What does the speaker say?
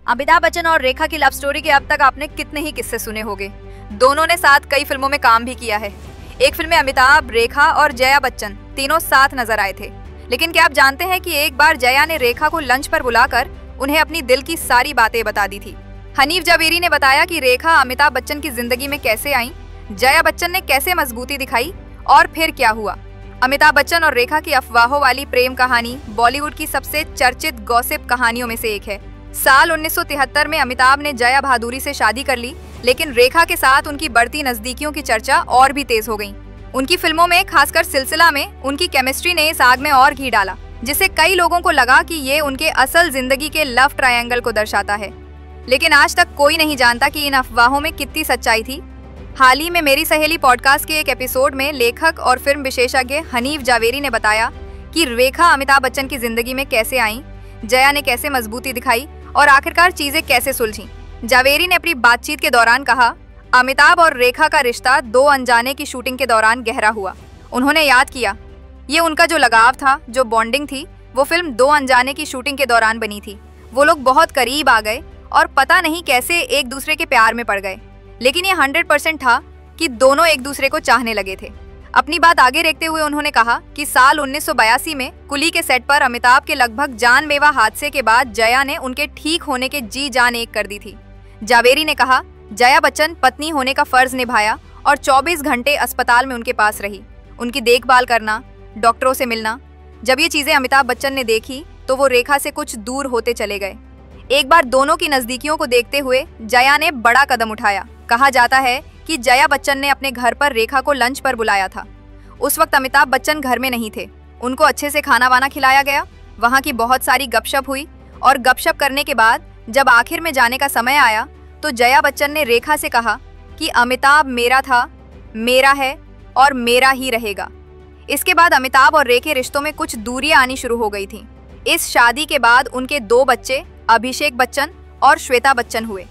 अमिताभ बच्चन और रेखा की love story के अब तक आपने कितने ही किस्से सुने होंगे। दोनों ने साथ कई फिल्मों में काम भी किया है। एक फिल्म में अमिताभ, रेखा और जया बच्चन तीनों साथ नजर आए थे। लेकिन क्या आप जानते हैं कि एक बार जया ने रेखा को लंच पर बुलाकर उन्हें अपनी दिल की सारी बातें बता दी थी। हनीफ जावेरी ने बताया कि रेखा अमिताभ बच्चन की जिंदगी में कैसे आई, जया बच्चन ने कैसे मजबूती दिखाई और फिर क्या हुआ। अमिताभ बच्चन और रेखा की अफवाहों वाली प्रेम कहानी बॉलीवुड की सबसे चर्चित गॉसिप कहानियों में से एक है। साल 1973 में अमिताभ ने जया भादुरी से शादी कर ली, लेकिन रेखा के साथ उनकी बढ़ती नजदीकियों की चर्चा और भी तेज हो गई। उनकी फिल्मों में, खासकर सिलसिला में, उनकी केमिस्ट्री ने इस आग में और घी डाला, जिससे कई लोगों को लगा कि ये उनके असल जिंदगी के लव ट्रायंगल को दर्शाता है। लेकिन आज तक कोई नहीं जानता कि इन अफवाहों में कितनी सच्चाई थी। हाल ही में मेरी सहेली पॉडकास्ट के एक एपिसोड में लेखक और फिल्म विशेषज्ञ हनीफ जावेरी ने बताया कि रेखा अमिताभ बच्चन की जिंदगी में कैसे आई, जया ने कैसे मजबूती दिखाई और आखिरकार चीजें कैसे सुलझी। जावेरी ने अपनी बातचीत के दौरान कहा, अमिताभ और रेखा का रिश्ता दो अनजाने की शूटिंग के दौरान गहरा हुआ। उन्होंने याद किया, ये उनका जो लगाव था, जो बॉन्डिंग थी, वो फिल्म दो अनजाने की शूटिंग के दौरान बनी थी। वो लोग बहुत करीब आ गए और पता नहीं कैसे एक दूसरे के प्यार में पड़ गए। लेकिन ये 100% था कि दोनों एक दूसरे को चाहने लगे थे। अपनी बात आगे रखते हुए उन्होंने कहा कि साल 1982 में कुली के सेट पर अमिताभ के लगभग जानलेवा हादसे के बाद जया ने उनके ठीक होने के जी जान एक कर दी थी। जावेरी ने कहा, जया बच्चन पत्नी होने का फर्ज निभाया और 24 घंटे अस्पताल में उनके पास रही, उनकी देखभाल करना, डॉक्टरों से मिलना। जब ये चीजें अमिताभ बच्चन ने देखी तो वो रेखा से कुछ दूर होते चले गए। एक बार दोनों की नजदीकियों को देखते हुए जया ने बड़ा कदम उठाया। कहा जाता है कि जया बच्चन ने अपने घर पर रेखा को लंच पर बुलाया था। उस वक्त अमिताभ बच्चन घर में नहीं थे। उनको अच्छे से खाना वाना खिलाया गया, वहाँ की बहुत सारी गपशप हुई और गपशप करने के बाद जब आखिर में जाने का समय आया तो जया बच्चन ने रेखा से कहा कि अमिताभ मेरा था, मेरा है और मेरा ही रहेगा। इसके बाद अमिताभ और रेखा रिश्तों में कुछ दूरियां आनी शुरू हो गई थी। इस शादी के बाद उनके 2 बच्चे अभिषेक बच्चन और श्वेता बच्चन हुए।